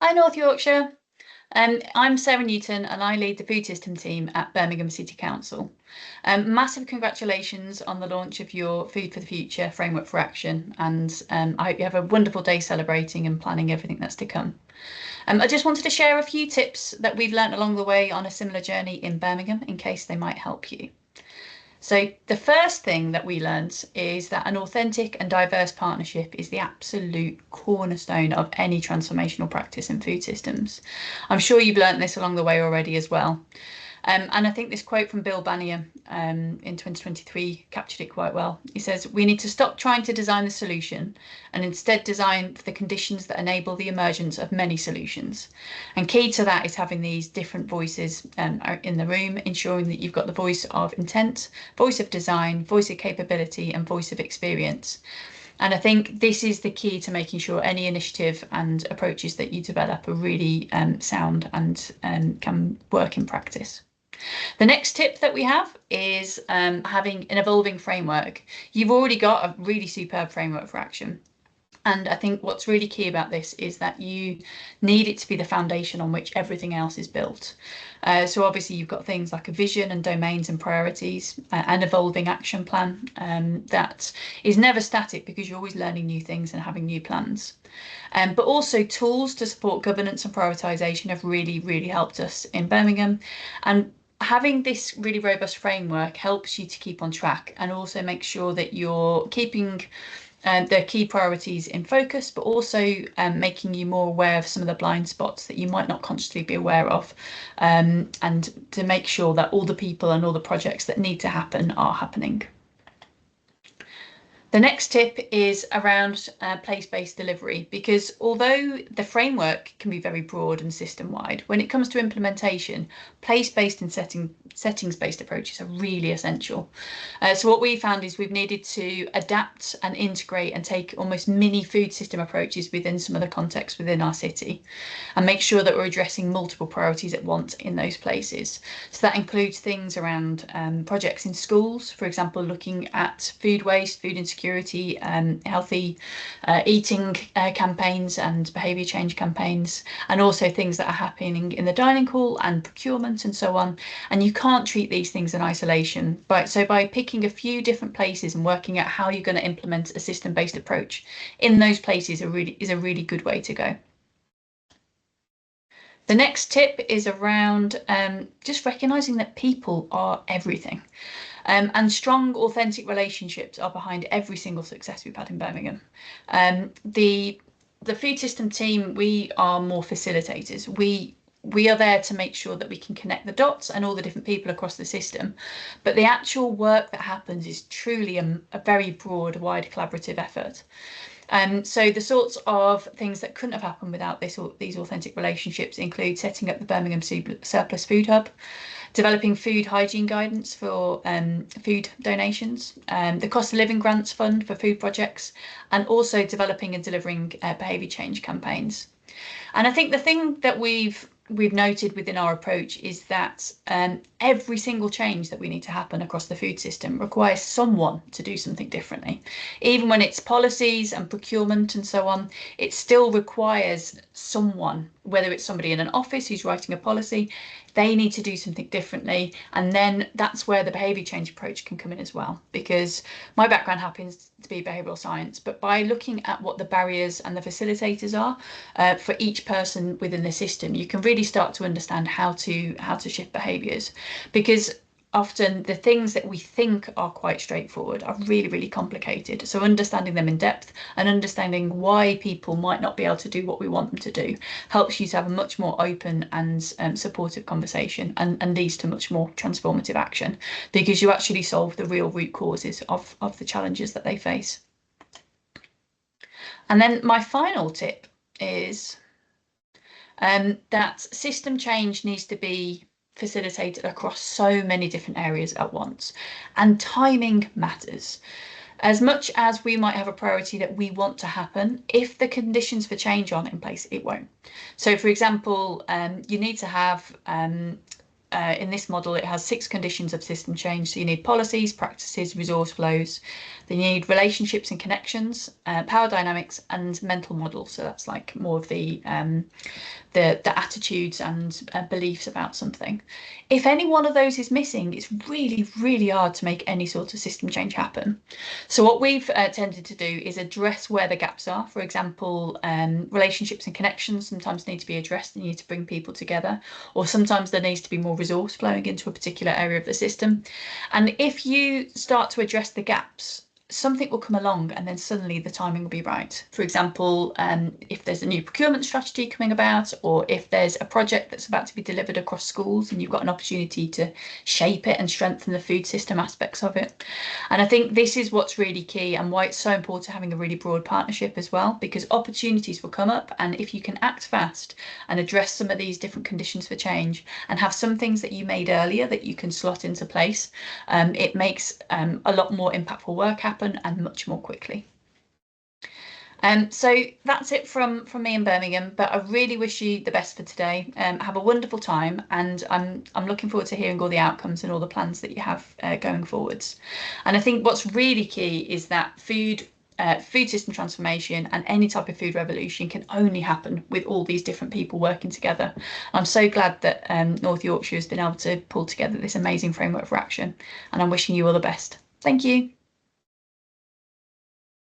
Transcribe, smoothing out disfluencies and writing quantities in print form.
Hi, North Yorkshire. I'm Sarah Newton and I lead the food system team at Birmingham City Council. Massive congratulations on the launch of your Food for the Future Framework for Action, and I hope you have a wonderful day celebrating and planning everything that's to come. I just wanted to share a few tips that we've learnt along the way on a similar journey in Birmingham in case they might help you. So the first thing that we learned is that an authentic and diverse partnership is the absolute cornerstone of any transformational practice in food systems. I'm sure you've learnt this along the way already as well. And I think this quote from Bill Bannier in 2023 captured it quite well. He says, "We need to stop trying to design the solution and instead design the conditions that enable the emergence of many solutions." And key to that is having these different voices in the room, ensuring that you've got the voice of intent, voice of design, voice of capability, and voice of experience. And I think this is the key to making sure any initiative and approaches that you develop are really sound and can work in practice. The next tip that we have is having an evolving framework. You've already got a really superb framework for action. And I think what's really key about this is that you need it to be the foundation on which everything else is built. So obviously you've got things like a vision and domains and priorities, an evolving action plan that is never static because you're always learning new things and having new plans. But also tools to support governance and prioritisation have really helped us in Birmingham. And having this really robust framework helps you to keep on track and also make sure that you're keeping the key priorities in focus, but also making you more aware of some of the blind spots that you might not consciously be aware of, and to make sure that all the people and all the projects that need to happen are happening. The next tip is around place-based delivery, because although the framework can be very broad and system-wide, when it comes to implementation, place-based and settings-based approaches are really essential. So what we found is we've needed to adapt and integrate and take almost mini food system approaches within some of the contexts within our city and make sure that we're addressing multiple priorities at once in those places. So that includes things around projects in schools, for example, looking at food waste, food insecurity, healthy eating campaigns and behaviour change campaigns, and also things that are happening in the dining hall and procurement and so on. And you can't treat these things in isolation. So by picking a few different places and working out how you're going to implement a system-based approach in those places is a really good way to go. The next tip is around just recognising that people are everything. And strong, authentic relationships are behind every single success we've had in Birmingham. The food system team, we are more facilitators. We are there to make sure that we can connect the dots and all the different people across the system. But the actual work that happens is truly a very broad, wide collaborative effort. So the sorts of things that couldn't have happened without these authentic relationships include setting up the Birmingham Surplus Food Hub, developing food hygiene guidance for food donations, the cost of living grants fund for food projects, and also developing and delivering behaviour change campaigns. And I think the thing that we've noted within our approach is that every single change that we need to happen across the food system requires someone to do something differently. Even when it's policies and procurement and so on, it still requires someone, whether it's somebody in an office who's writing a policy, they need to do something differently. And then that's where the behaviour change approach can come in as well, because my background happens to be behavioural science, but by looking at what the barriers and the facilitators are for each person within the system, you can really start to understand how to shift behaviours, because often the things that we think are quite straightforward are really complicated. So understanding them in depth and understanding why people might not be able to do what we want them to do helps you to have a much more open and supportive conversation, and leads to much more transformative action, because you actually solve the real root causes of the challenges that they face. And then my final tip is that system change needs to be facilitated across so many different areas at once, and timing matters. As much as we might have a priority that we want to happen, if the conditions for change aren't in place, it won't. So for example, you need to have in this model, it has 6 conditions of system change. So you need policies, practices, resource flows. They need relationships and connections, power dynamics, and mental models. So that's like more of the attitudes and beliefs about something. If any one of those is missing, it's really, really hard to make any sort of system change happen. So what we've tended to do is address where the gaps are. For example, relationships and connections sometimes need to be addressed. You need to bring people together, or sometimes there needs to be more resource flowing into a particular area of the system. And if you start to address the gaps, something will come along and then suddenly the timing will be right. For example, if there's a new procurement strategy coming about, or if there's a project that's about to be delivered across schools and you've got an opportunity to shape it and strengthen the food system aspects of it. And I think this is what's really key and why it's so important having a really broad partnership as well, because opportunities will come up, and if you can act fast and address some of these different conditions for change and have some things that you made earlier that you can slot into place, it makes a lot more impactful work happen and much more quickly. So that's it from me in Birmingham, but I really wish you the best for today. Have a wonderful time, and I'm looking forward to hearing all the outcomes and all the plans that you have going forwards. And I think what's really key is that food system transformation and any type of food revolution can only happen with all these different people working together. I'm so glad that North Yorkshire has been able to pull together this amazing framework for action, and I'm wishing you all the best. Thank you.